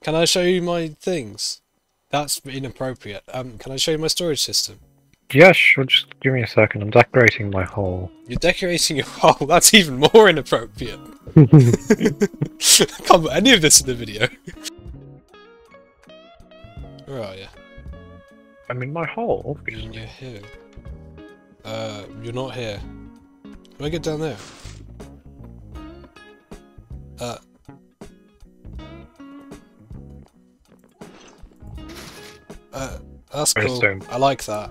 Can I show you my things? That's inappropriate. Can I show you my storage system? Yeah, sure, just give me a second. I'm decorating my hole. You're decorating your hole. That's even more inappropriate. I can't put any of this in the video. Where are you? I'm in my hole, You're obviously. here. You're not here. How do I get down there? Uh. That's cool. Redstone. I like that.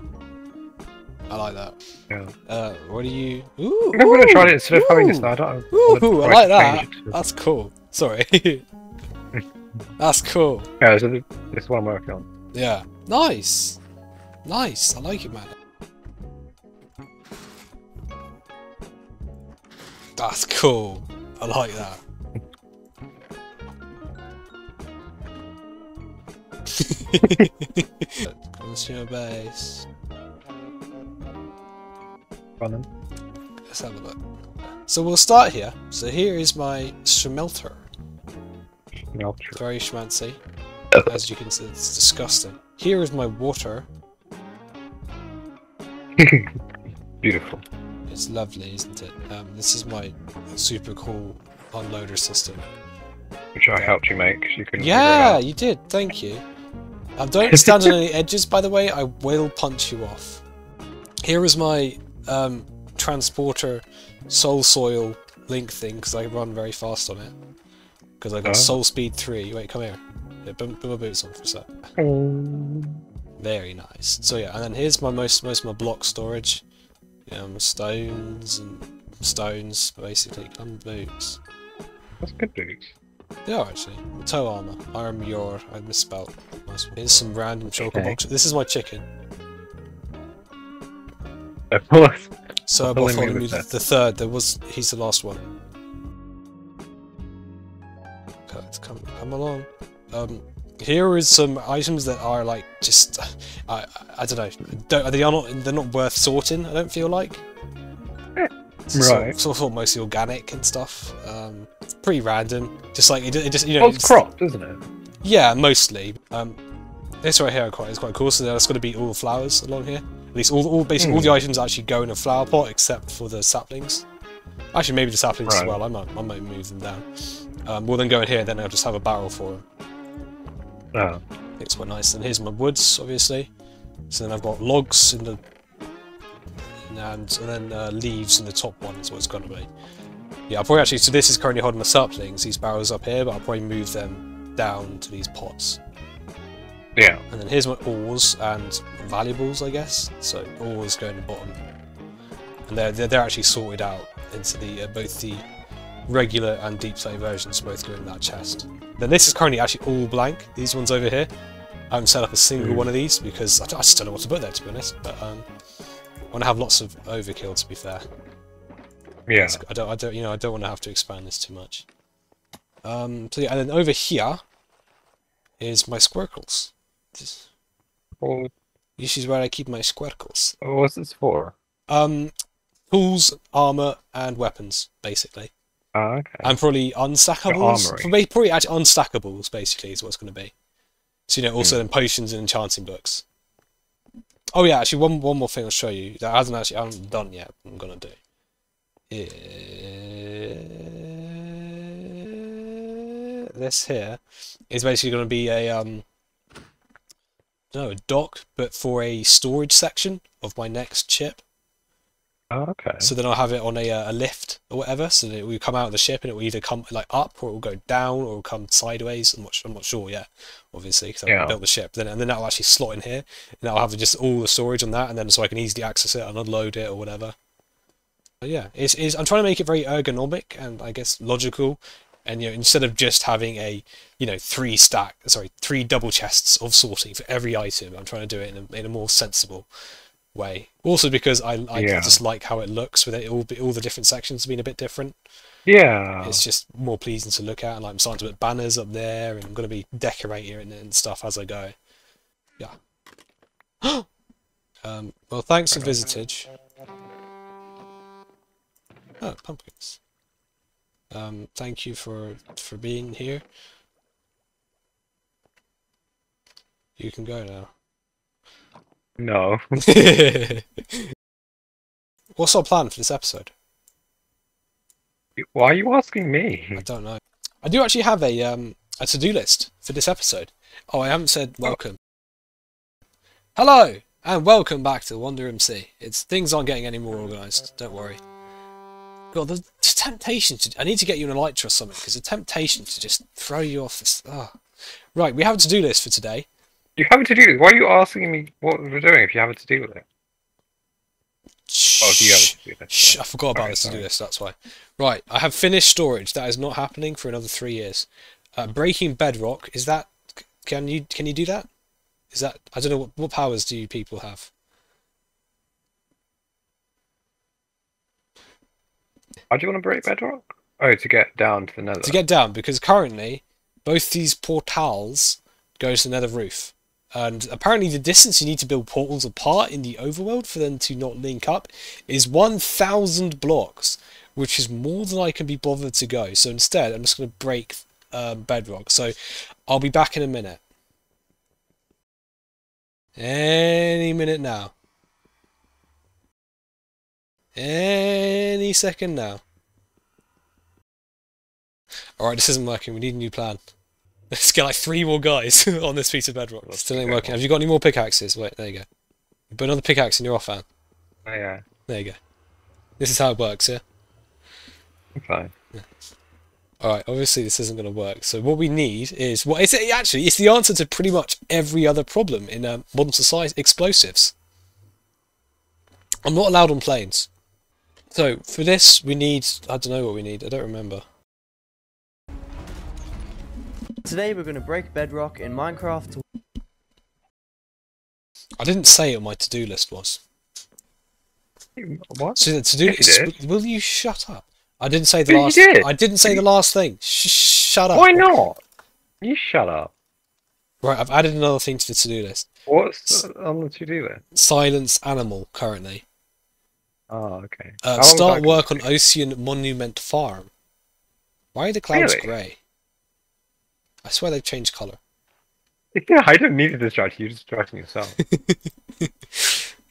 I like that. Yeah. What do you... Ooh! I'm gonna try it instead of having this now. I don't Ooh, I like that. change it. That's cool. Sorry. That's cool. Yeah, so this is what I'm working on. Yeah. Nice. Nice. I like it, man. That's cool. I like that. Consumer base. Run Let's have a look. So we'll start here. So here is my smelter. them. Very schmancy. As you can see, it's disgusting. Here is my water. Beautiful. It's lovely, isn't it? This is my super cool unloader system. Which I helped you make, 'cause you couldn't figure it Yeah, out. you did. Thank you. Don't stand on any edges, by the way. I will punch you off. Here is my transporter soul soil link thing because I run very fast on it. Because I got soul speed 3. Wait, come here. Yeah, put my boots on for a sec. Very nice. So yeah, and then here's my most of my block storage. Stones and stones, basically. Boots. That's good boots. They are actually. Toe armor. Armor. I misspelled. Nice one. Here's some random chocolate boxes. This is my chicken. Of course. So I bought Bartholomew the third. He's the last one. Okay, come along. Here is some items that are like just I don't know. They're not worth sorting. I don't feel like. Right. Sort of mostly organic and stuff. Pretty random. Just like it just It's cropped, isn't it? Yeah, mostly. This right here is quite cool. So there's got to be all the flowers along here. At least basically all the items actually go in a flower pot except for the saplings. Actually, maybe the saplings as well. I might move them down. We'll then go in here, and then I'll just have a barrel for them. Oh. It's quite nice. And here's my woods, obviously. So then I've got logs in the and then leaves in the top one is what it's going to be. Yeah, I'll probably actually. So this is currently holding my saplings, these barrels up here, but I'll probably move them down to these pots. Yeah. And then here's my ores and valuables, I guess. So ores go in the bottom, and they're actually sorted out into the both the regular and deep slate versions. Both go in that chest. Then this is currently actually all blank. These ones over here, I haven't set up a single one of these because I just don't know what to put there, to be honest. But I want to have lots of overkill, to be fair. Yeah. I don't want to have to expand this too much. So yeah, and then over here is my squircles. This is where I keep my squircles. What's this for? Tools, armor, and weapons, basically. Oh, okay. And probably unstackables. Probably actually unstackables, basically, is what it's going to be. So also then potions and enchanting books. Oh yeah, actually one more thing I'll show you that I haven't done yet. I'm gonna do. This here is basically going to be a dock, but for a storage section of my next ship. Oh, okay. So then I'll have it on a lift or whatever, so that it will come out of the ship and it will either come like up or it will go down or it will come sideways. I'm not sure yet, obviously, because I haven't built the ship. And then that will actually slot in here, and I'll have just all the storage on that, and then so I can easily access it and unload it or whatever. But yeah, I'm trying to make it very ergonomic and I guess logical. And instead of just having a three double chests of sorting for every item, I'm trying to do it in a more sensible way. Also because I just like how it looks with it all the different sections being a bit different. Yeah. It's just more pleasing to look at, and I'm starting to put banners up there, and I'm going to be decorating it and stuff as I go. Yeah. Well, thanks for visitage. Oh, pumpkins. Thank you for being here. You can go now. No. What's our plan for this episode? Why are you asking me? I don't know. I do actually have a to-do list for this episode. Oh, I haven't said welcome. Hello, and welcome back to WanderMC. Things aren't getting any more organised, don't worry. God, the temptation to... I need to get you an elytra or something, because the temptation to just throw you off this... Oh. Right, we have a to-do list for today. You have a to-do list? Why are you asking me what we're doing if you have a to-do list? Shh, oh, you have a to-do list. Shh, I forgot about this to-do list, that's why. Right, I have finished storage. That is not happening for another 3 years. Breaking bedrock, is that... Can you do that? Is that... I don't know, what powers do you people have? Why do you want to break bedrock? Oh, to get down to the nether. To get down, because currently, both these portals go to the nether roof. And apparently the distance you need to build portals apart in the overworld for them to not link up is 1,000 blocks, which is more than I can be bothered to go. So instead, I'm just going to break bedrock. So I'll be back in a minute. Any minute now. Any second now. Alright, this isn't working. We need a new plan. Let's get like 3 more guys on this piece of bedrock. Still ain't working. Have you got any more pickaxes? Wait, there you go. You put another pickaxe in your off-hand. Oh, yeah. There you go. This is how it works, yeah? I'm fine. Yeah. Alright, obviously this isn't going to work. So what we need is... Well, it's the answer to pretty much every other problem in modern society. Explosives. I'm not allowed on planes. So, for this, we need... I don't know what we need. I don't remember. Today we're going to break bedrock in Minecraft. I didn't say what my to-do list was. What? So the to-do list... Will you shut up? I didn't say the last... You did. I didn't say the last thing. Shut up. Why not? You shut up. Right, I've added another thing to the to-do list. What's on the to-do list? Silence animal, currently. Oh, okay. Start work on Ocean Monument Farm. Why are the clouds grey? I swear they've changed colour. Yeah, I don't need to distract you. You're distracting yourself.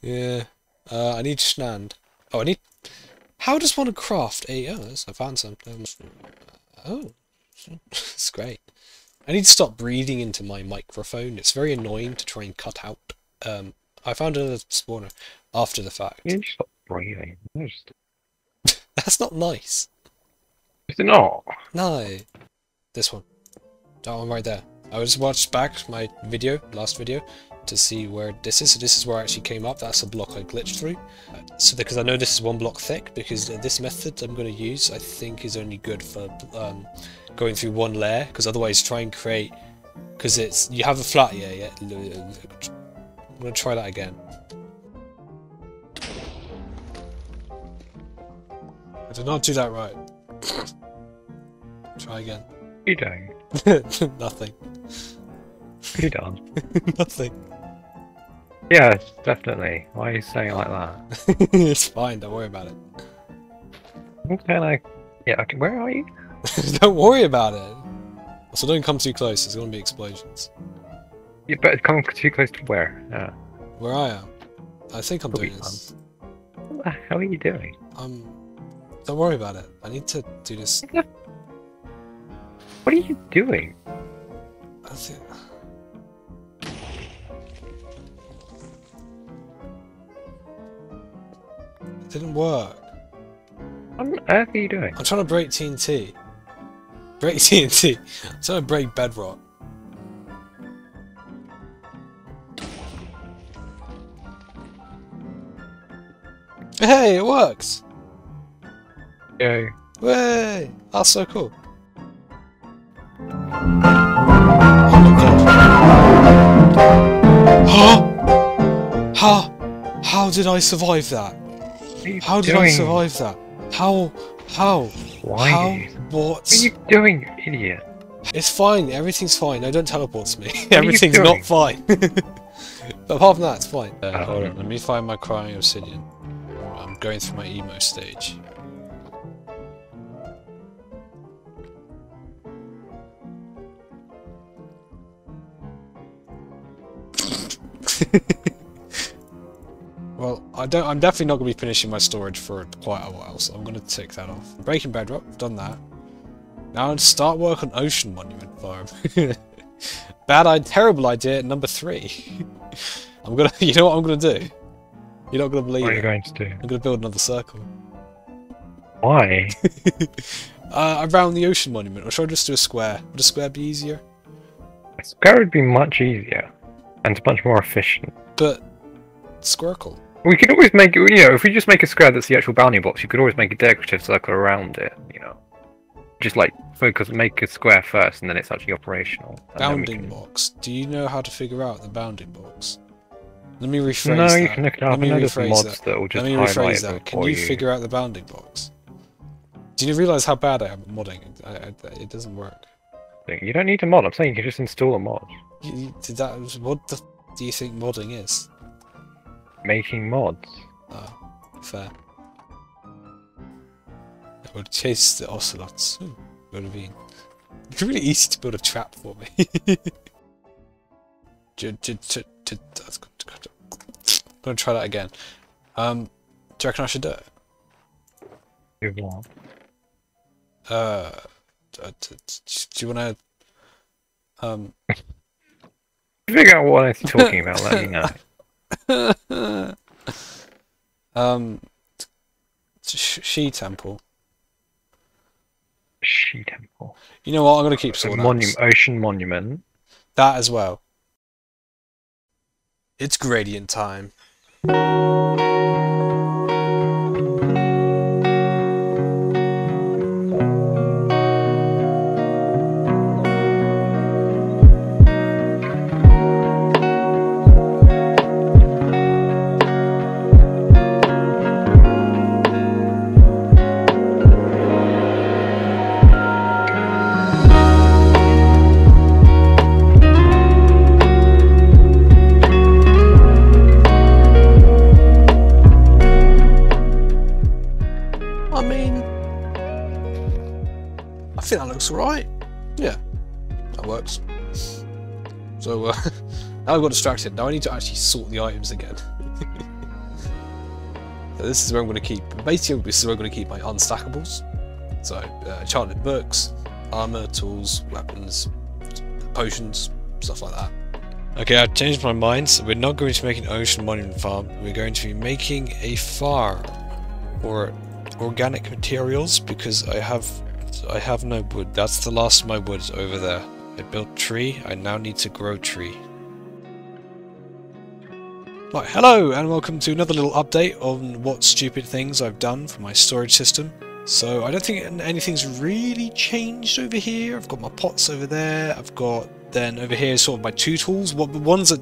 Yeah. I need Schnand. Oh, I need... How does one craft a... Oh, I found some. Oh. It's great. I need to stop breathing into my microphone. It's very annoying to try and cut out. I found another spawner after the fact. You need to stop breathing. That's not nice. Is it not? No. This one. That one right there. I just watched back my video, last video, to see where this is. So this is where I actually came up. That's a block I glitched through. So because I know this is 1 block thick, because this method I'm going to use, I think, is only good for going through 1 layer. Because otherwise, try and create... Because it's... You have a flat... Yeah. I'm going to try that again. I did not do that right. Try again. What are you doing? Nothing. What have you done? Nothing. Yeah, definitely. Why are you saying it like that? It's fine, don't worry about it. Okay, yeah, okay, where are you? Don't worry about it. Also, don't come too close, there's going to be explosions. You better come too close to where? Where I am. I think I'm doing this. What the hell are you doing? Don't worry about it. I need to do this. What are you doing? I think... It didn't work. What on earth are you doing? I'm trying to break TNT. Break TNT. I'm trying to break bedrock. Hey, it works! Yay. Way! That's so cool. Huh? How did I survive that? How did I survive that? How? Why? How? What? What are you doing, you idiot? It's fine, everything's fine. No, don't teleport to me. Everything's not fine. But apart from that, it's fine. Hold on, let me find my crying obsidian. I'm going through my emo stage. I'm definitely not going to be finishing my storage for quite a while, so I'm going to tick that off. Breaking bedrock, done that. Now I'd start work on Ocean Monument Farm. Terrible idea, number 3. I'm gonna, you know what I'm gonna do? You're not gonna believe it. What are you going to do? I'm gonna build another circle. Why? Around the Ocean Monument, or should I just do a square? Would a square be easier? A square would be much easier, and much more efficient. But, squircle. We could always make, you know, if we just make a square that's the actual bounding box, you could always make a decorative circle around it, you know. Just like make a square first, and then it's actually operational. Bounding box. Do you know how to figure out the bounding box? Let me rephrase that. No, you can look it up. Let me rephrase mods that will just Let me rephrase that. Can you figure out the bounding box? Do you realise how bad I am at modding? It doesn't work. You don't need to mod. I'm saying you can just install a mod. What do you think modding is? Making mods. Oh, fair. I would chase the ocelots. Would have been really easy to build a trap for me. I'm gonna try that again. Do you reckon I should do it? Do what? Do you wanna figure out what I'm talking about, let me know. She temple. She temple. You know what? I'm gonna keep sorting Ocean monument. That as well. It's gradient time. I think that looks right. Yeah, that works. So now I got distracted. Now I need to actually sort the items again. So this is where I'm going to keep. Basically, this is where I'm going to keep my unstackables. So enchanted books, armor, tools, weapons, potions, stuff like that. Okay, I've changed my mind. So we're not going to make an ocean monument farm. We're going to be making a farm for organic materials because I have no wood. That's the last of my wood over there. I built tree. I now need to grow tree. Right, hello and welcome to another little update on what stupid things I've done for my storage system. So I don't think anything's really changed over here. I've got my pots over there. I've got then over here sort of my two tools. What the ones that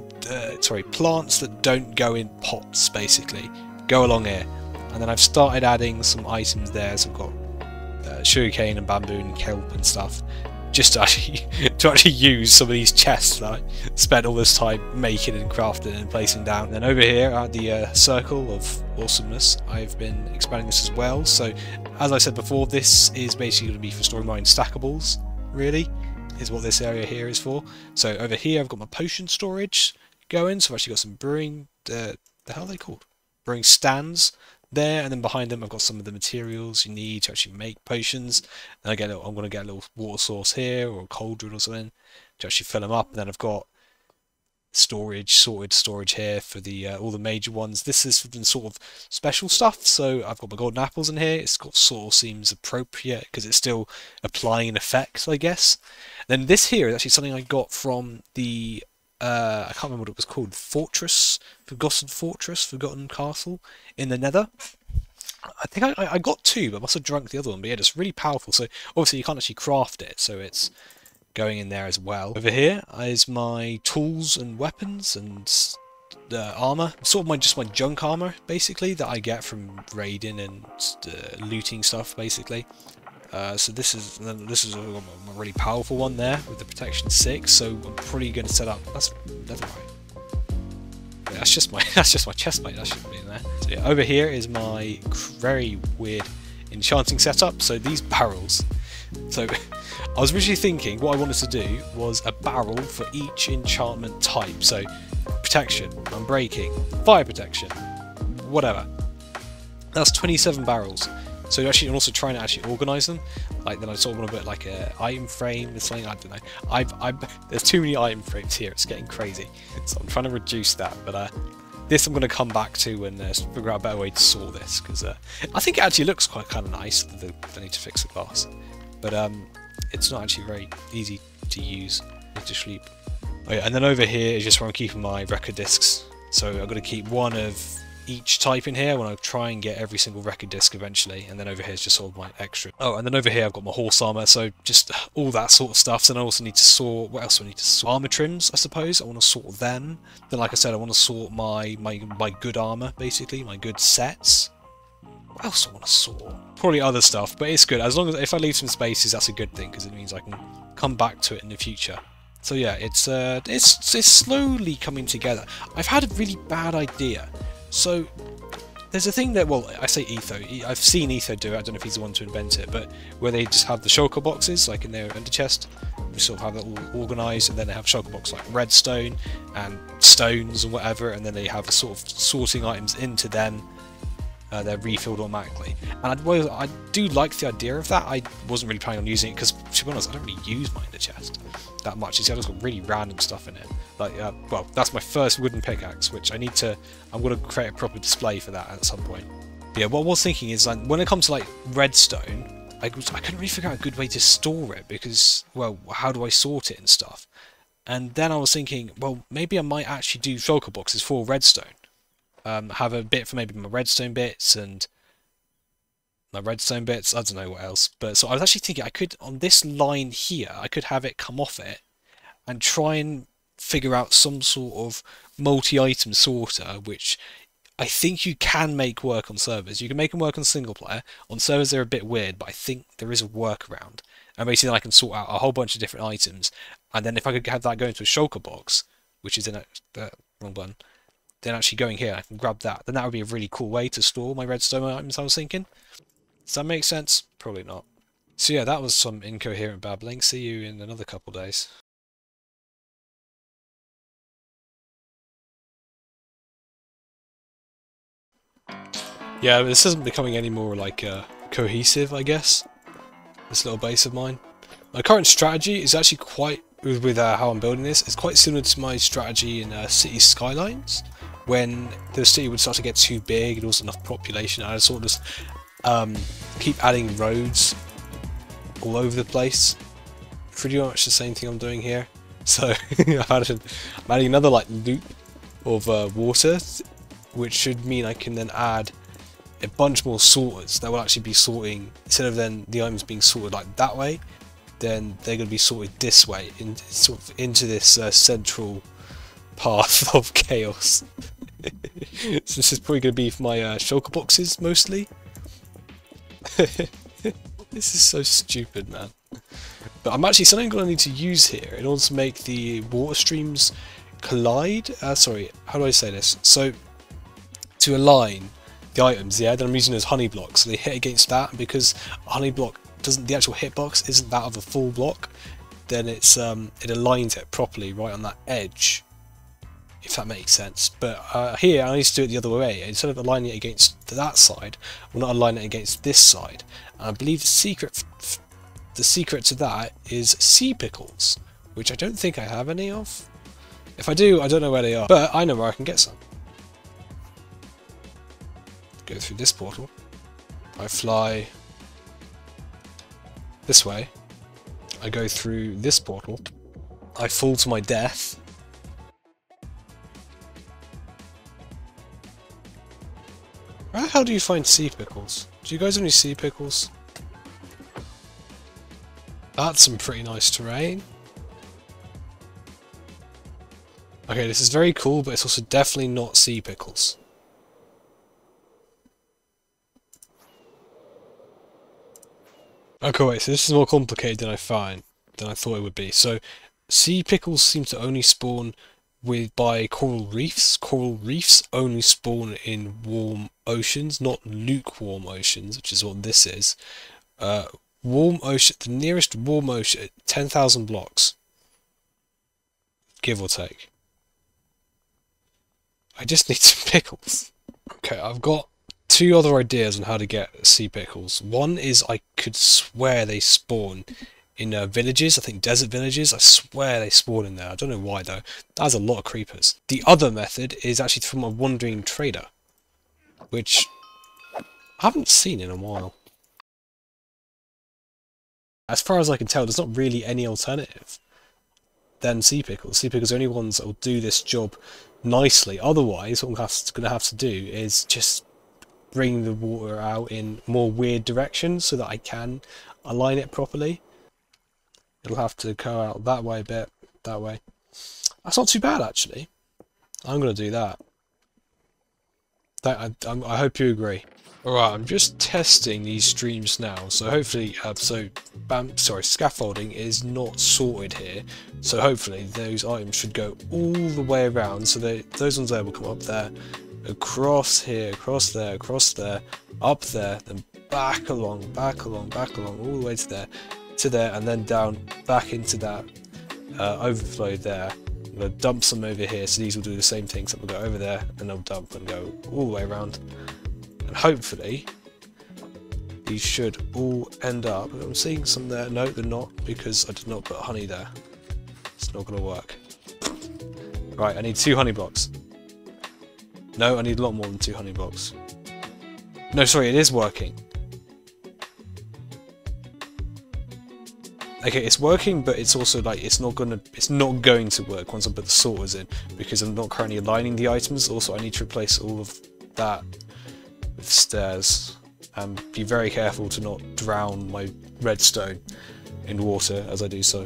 plants that don't go in pots basically go along here. And then I've started adding some items there. So I've got sugarcane and bamboo and kelp and stuff, just to actually use some of these chests that I spent all this time making and crafting and placing down. And then over here at the circle of awesomeness, I've been expanding this as well. So as I said before, this is basically going to be for storing my stackables, really, is what this area here is for. So over here I've got my potion storage going, so I've actually got some brewing, the hell are they called? Brewing stands there, and then behind them I've got some of the materials you need to actually make potions. And I'm going to get a little water source here, or a cauldron or something, to actually fill them up. And then I've got sorted storage here for the all the major ones. This is for the sort of special stuff, so I've got my golden apples in here. It's got sort of seems appropriate because it's still applying an effect, I guess. Then this here is actually something I got from the I can't remember what it was called, Forgotten Castle in the Nether. I think I got two, but I must have drunk the other one. But yeah, it's really powerful. So obviously you can't actually craft it, so it's going in there as well. Over here is my tools and weapons and armor, sort of just my junk armor basically that I get from raiding and looting stuff basically. So this is a really powerful one there with the protection 6. So I'm probably going to set up. That's right. Yeah, that's just my chest plate. That shouldn't be in there. So yeah, over here is my very weird enchanting setup. So these barrels. So I was originally thinking what I wanted to do was a barrel for each enchantment type. So protection, unbreaking, fire protection, whatever. That's 27 barrels. So I'm also trying to actually organise them. Like, then I sort of want to put like a item frame or something. I don't know. There's too many item frames here. It's getting crazy. So I'm trying to reduce that. But this I'm going to come back to and figure out a better way to sort this, because I think it actually looks quite kind of nice. I need to fix the glass, but it's not actually very easy to use. I need to sleep. Oh, yeah, and then over here is just where I'm keeping my record discs. So I've got to keep one of each type in here when I try and get every single record disc eventually, and then over here is just all my extra. Oh, and then over here I've got my horse armor, so just all that sort of stuff. Then I also need to sort, what else do I need to sort? Armor trims, I suppose. I want to sort them. Then, like I said, I want to sort my good armor, basically, my good sets. What else do I want to sort? Probably other stuff, but it's good. As long as, if I leave some spaces, that's a good thing, because it means I can come back to it in the future. So yeah, it's slowly coming together. I've had a really bad idea. So there's a thing that, well, I say Etho. I've seen Etho do it. I don't know if he's the one to invent it, but where they just have the shulker boxes, like in their under chest. We sort of have it all organised, and then they have shulker box like redstone and stones and whatever, and then they have a sort of sorting items into them. They're refilled automatically, and I do like the idea of that. I wasn't really planning on using it because, to be honest, I don't really use my inner chest that much. You see, I've just got really random stuff in it. Like, well, that's my first wooden pickaxe, which I'm going to create a proper display for that at some point. But yeah, what I was thinking is, like, when it comes to like redstone, I couldn't really figure out a good way to store it because, well, how do I sort it and stuff? And then I was thinking, well, maybe I might actually do shulker boxes for redstone. Have a bit for maybe my redstone bits and my redstone bits, I don't know what else. But so I was actually thinking I could, on this line here, I could have it come off it and try and figure out some sort of multi-item sorter, which I think you can make work on servers. You can make them work on single player. On servers they're a bit weird, but I think there is a workaround. And basically then I can sort out a whole bunch of different items, and then if I could have that go into a shulker box, which is in the wrong button, then actually going here, I can grab that. Then that would be a really cool way to store my redstone items, I was thinking. Does that make sense? Probably not. So yeah, that was some incoherent babbling. See you in another couple days. Yeah, this isn't becoming any more like cohesive, I guess. This little base of mine. My current strategy is actually quite, with how I'm building this, it's quite similar to my strategy in City Skylines. When the city would start to get too big, there wasn't enough population, I'd sort of just keep adding roads all over the place. Pretty much the same thing I'm doing here. So I'm adding another like loop of water, which should mean I can then add a bunch more sorters that will actually be sorting, instead of then the items being sorted like that way, then they're going to be sorted this way, sort of into this central path of chaos. So this is probably going to be for my shulker boxes mostly. This is so stupid, man. But I'm actually something I'm going to need to use here in order to make the water streams collide. Sorry, how do I say this? So to align the items, yeah, then I'm using those honey blocks. So they hit against that, and because a honey block doesn't, the actual hitbox isn't that of a full block, then it's it aligns it properly right on that edge, if that makes sense. But here I need to do it the other way. Instead of aligning it against that side, we'll not align it against this side. And I believe the secret to that is sea pickles, which I don't think I have any of. If I do, I don't know where they are, but I know where I can get some. Go through this portal. I fly this way. I go through this portal. I fall to my death. Where the hell do you find sea pickles? Do you guys have any sea pickles? That's some pretty nice terrain. Okay, this is very cool, but it's also definitely not sea pickles. Okay, wait, so this is more complicated than I thought it would be. So, sea pickles seem to only spawn by coral reefs. Coral reefs only spawn in warm oceans, not lukewarm oceans, which is what this is. Warm ocean, the nearest warm ocean, 10,000 blocks, give or take. I just need some pickles. Okay, I've got two other ideas on how to get sea pickles. One is I could swear they spawn in villages, I think desert villages. I swear they spawn in there. I don't know why though. That has a lot of creepers. The other method is actually from a wandering trader, which I haven't seen in a while. As far as I can tell, there's not really any alternative than sea pickles. Sea pickles are the only ones that will do this job nicely. Otherwise, what I'm going to have to do is just bring the water out in more weird directions so that I can align it properly. It'll have to go out that way a bit, that way. That's not too bad, actually. I'm going to do that. I hope you agree. Alright, I'm just testing these streams now, so hopefully, scaffolding is not sorted here, so hopefully those items should go all the way around, so those ones there will come up there, across here, across there, up there, then back along, all the way to there, and then down, back into that overflow there. I'm going to dump some over here, so these will do the same thing, so we'll go over there, and they'll dump and go all the way around. And hopefully, these should all end up. I'm seeing some there. No, they're not, because I did not put honey there. It's not going to work. Right, I need 2 honey blocks. No, I need a lot more than 2 honey blocks. No, sorry, it is working. Okay, it's working, but it's also like it's not going to work once I put the sorters in, because I'm not currently aligning the items. Also, I need to replace all of that with stairs, and be very careful to not drown my redstone in water as I do so.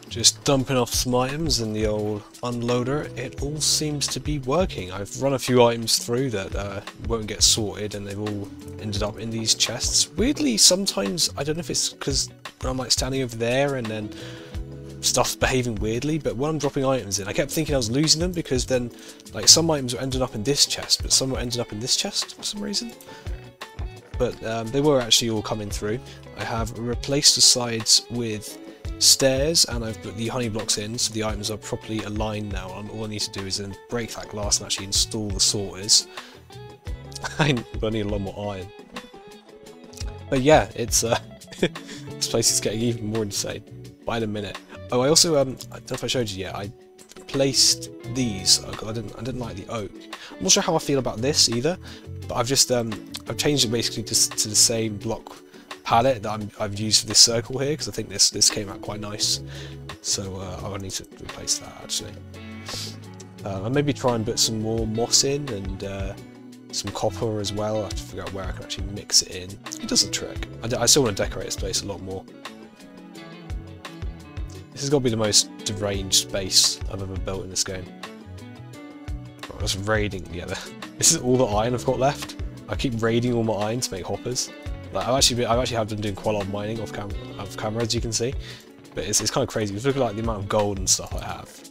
Just dumping off some items in the old unloader. It all seems to be working. I've run a few items through that won't get sorted, and they've all ended up in these chests. Weirdly, sometimes, I don't know if it's because I'm like standing over there and then stuff's behaving weirdly, but when I'm dropping items in, I kept thinking I was losing them, because then like some items were ended up in this chest, but some were ended up in this chest for some reason. But they were actually all coming through. I have replaced the sides with stairs, and I've put the honey blocks in, so the items are properly aligned now. All I need to do is then break that glass and actually install the sorters. I need a lot more iron. But yeah, it's this place is getting even more insane by the minute. Oh, I also I don't know if I showed you yet. I placed these. I didn't like the oak. I'm not sure how I feel about this either, but I've just I've changed it basically just to the same block palette that I've used for this circle here, because I think this came out quite nice. So I need to replace that actually. I'll maybe try and put some more moss in, and some copper as well. I have to figure out where I can actually mix it in. It does the trick. I still want to decorate this place a lot more. This has got to be the most deranged space I've ever built in this game. I'm just raiding. Yeah, this is all the iron I've got left. I keep raiding all my iron to make hoppers. Like I've actually have been doing quite a lot of mining off camera, as you can see. But it's kind of crazy. If you look at like the amount of gold and stuff I have,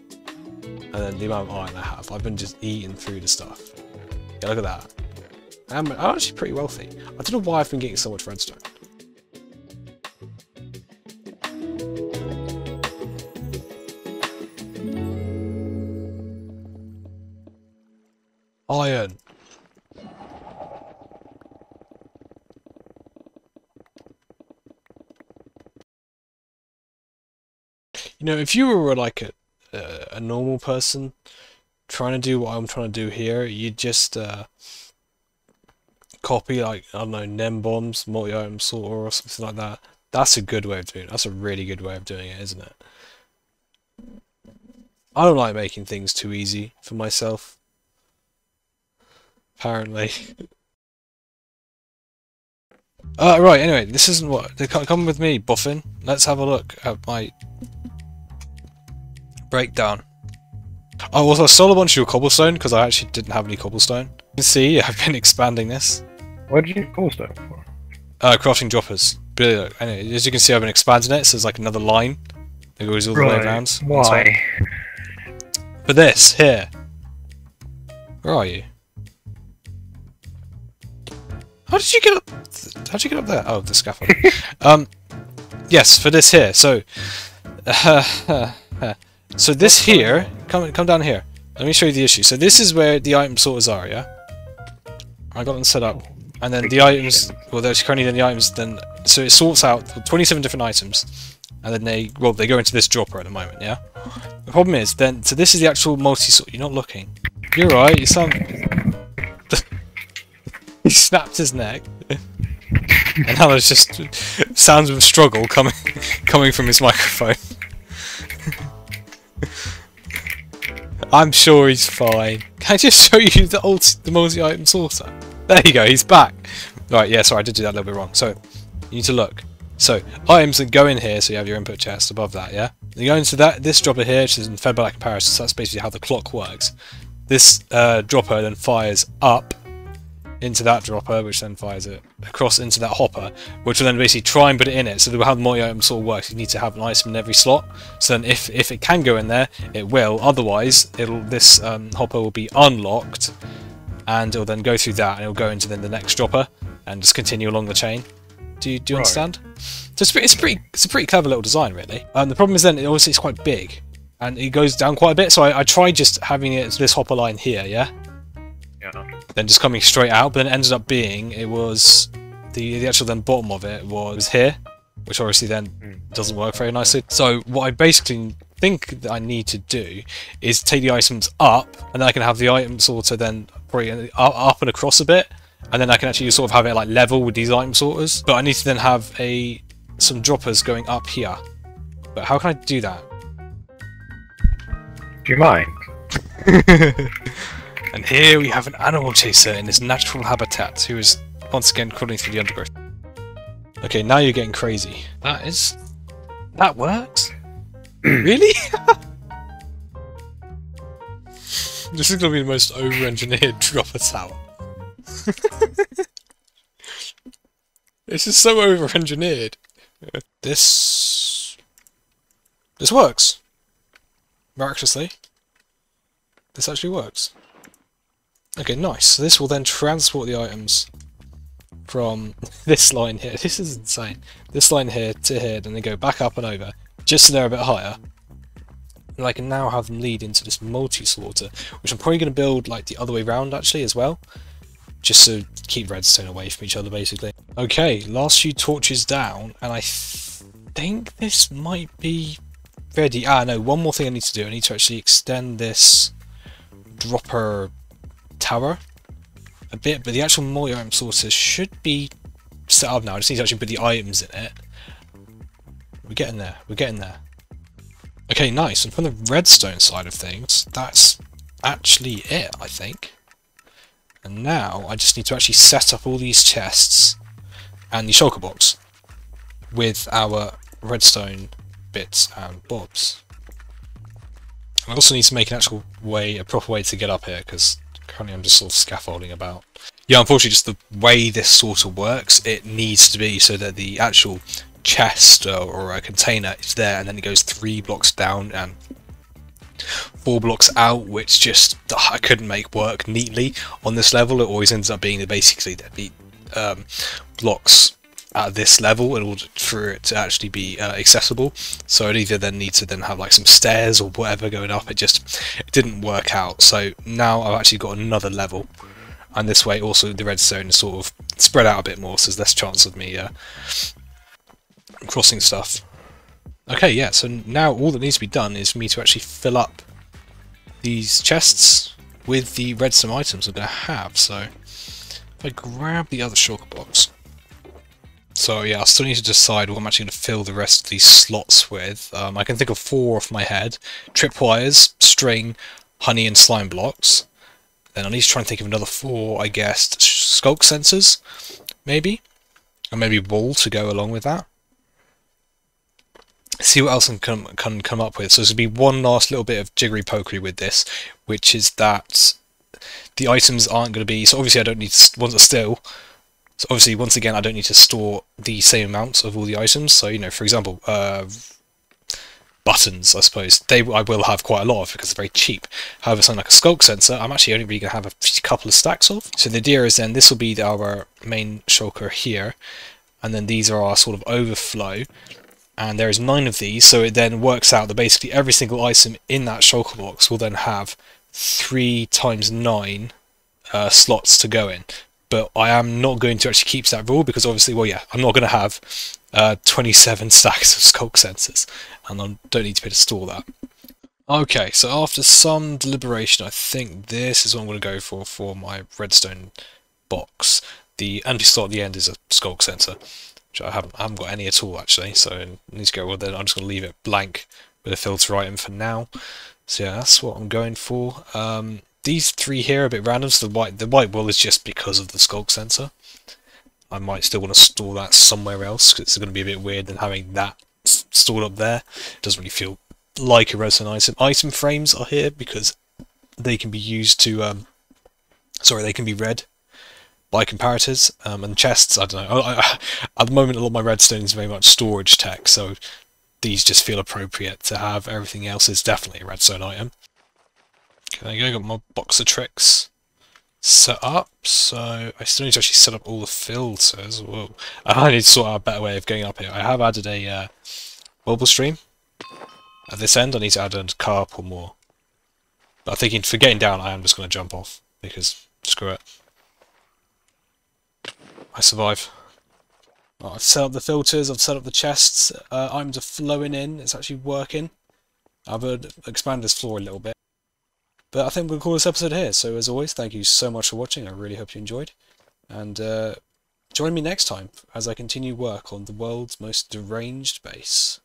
and then the amount of iron I have, I've been just eating through the stuff. Yeah, look at that. I'm actually pretty wealthy. I don't know why I've been getting so much redstone. Iron. You know, if you were like a normal person trying to do what I'm trying to do here, you'd just copy, like, I don't know, nem bombs, multi-item sorter or something like that. That's a good way of doing it. That's a really good way of doing it, isn't it? I don't like making things too easy for myself. Apparently. Right, anyway, this isn't what... Come with me, Buffin. Let's have a look at my breakdown. Oh, also I stole a bunch of your cobblestone, because I actually didn't have any cobblestone. You can see, I've been expanding this. What did you need cobblestone for? Crafting droppers. But look, anyway, as you can see, I've been expanding it, so there's like another line that goes all the way around. Why? For this, here. Where are you? How did you get up? How'd you get up there? Oh, the scaffolding. Yes, for this here. So, so this here, come down here. Let me show you the issue. So this is where the item sorters are, yeah? I got them set up. And then the items, well, there's currently then the items, then, so it sorts out 27 different items. And then they go into this dropper at the moment, yeah? The problem is, then, so this is the actual multi-sort. You're not looking. You're right, you sound... He snapped his neck. And now there's just sounds of struggle coming from his microphone. I'm sure he's fine. Can I just show you the multi-item sorter? There you go, he's back. Right, yeah, sorry, I did do that a little bit wrong. So, you need to look. So, items that go in here, so you have your input chest above that, yeah? You go into this dropper here, which is in fed by comparison, so that's basically how the clock works. This dropper then fires up into that dropper, which then fires it across into that hopper, which will then basically try and put it in it. So how the multi-item sort of works, you need to have an item in every slot. So then if it can go in there, it will. Otherwise, this hopper will be unlocked, and it'll then go through that, and it'll go into then the next dropper, and just continue along the chain. Do you understand? So it's a pretty clever little design, really. The problem is then, obviously it's quite big, and it goes down quite a bit. So I tried just having it this hopper line here, yeah. Then just coming straight out, but then it ended up being, it was, the actual then bottom of it was here, which obviously then doesn't work very nicely. So what I basically think that I need to do is take the items up, and then I can have the item sorter then probably up and across a bit, and then I can actually sort of have it like level with these item sorters. But I need to then have some droppers going up here. But how can I do that? Do you mind? And here we have an animal chaser in his natural habitat, who is once again crawling through the undergrowth. Okay, now you're getting crazy. That works? Really? This is going to be the most over-engineered dropper tower. This is so over-engineered. This works. Miraculously. This actually works. Okay, nice. So this will then transport the items from this line here. This is insane. This line here to here, then they go back up and over, just so they're a bit higher. And I can now have them lead into this multi-sorter, which I'm probably going to build like the other way around actually as well, just to keep redstone away from each other basically. Okay, last few torches down, and I think this might be ready. No, one more thing I need to do. I need to actually extend this dropper tower a bit, but the actual multi-item sorter should be set up now. I just need to actually put the items in it. We're getting there. We're getting there. Okay, nice. And from the redstone side of things, that's actually it, I think. And now I just need to actually set up all these chests and the shulker box with our redstone bits and bobs. I also need to make an actual way, a proper way to get up here, because currently I'm just sort of scaffolding about. Yeah, unfortunately, just the way this sort of works, it needs to be so that the actual chest or a container is there, and then it goes 3 blocks down and 4 blocks out, which just I couldn't make work neatly on this level. It always ends up being basically there'd be blocks at this level in order for it to actually be accessible. So I'd either then need to then have like some stairs or whatever going up. It didn't work out. So now I've actually got another level, and this way also the redstone is sort of spread out a bit more, so there's less chance of me crossing stuff. Okay, yeah, so now all that needs to be done is for me to actually fill up these chests with the redstone items I'm going to have. So if I grab the other shulker box. So yeah, I still need to decide what I'm actually going to fill the rest of these slots with. I can think of 4 off my head. Tripwires, string, honey and slime blocks. Then I need to try and think of another 4, I guess. Skulk sensors, maybe? And maybe wool to go along with that. See what else I can come up with. So there's going to be one last little bit of jiggery-pokery with this, which is that the items aren't going to be... So obviously I don't need to... So obviously, once again, I don't need to store the same amount of all the items. So, you know, for example, buttons, I suppose, I will have quite a lot of because they're very cheap. However, something like a skulk sensor, I'm actually only really going to have a couple of stacks of. So the idea is then this will be our main shulker here, and then these are our sort of overflow. And there is 9 of these, so it then works out that basically every single item in that shulker box will then have 3 times 9 slots to go in. But I am not going to actually keep that rule because obviously, well, yeah, I'm not going to have 27 stacks of skulk sensors, and I don't need to be able to store that. Okay, so after some deliberation, I think this is what I'm going to go for my redstone box. The empty slot at the end is a skulk sensor, which I haven't got any at all actually, so I need to go with it. I'm just going to leave it blank with a filter item for now. So yeah, that's what I'm going for. These 3 here are a bit random, so the white wool is just because of the skulk sensor. I might still want to store that somewhere else, because it's going to be a bit weird than having that stored up there. It doesn't really feel like a redstone item. Item frames are here because they can be used to, they can be read by comparators, and chests, I don't know. At the moment, a lot of my redstone is very much storage tech, so these just feel appropriate to have. Everything else is definitely a redstone item. Okay, there you go, got my box of tricks set up, so I still need to actually set up all the filters. Whoa. I need to sort out a better way of going up here. I have added a wobble stream at this end. I need to add a couple more. But I'm thinking for getting down, I am just going to jump off, because screw it. I survive. I've set up the filters, I've set up the chests, items are flowing in, it's actually working. I've expanded this floor a little bit. But I think we'll call this episode here, so as always, thank you so much for watching, I really hope you enjoyed. And join me next time as I continue work on the world's most deranged base.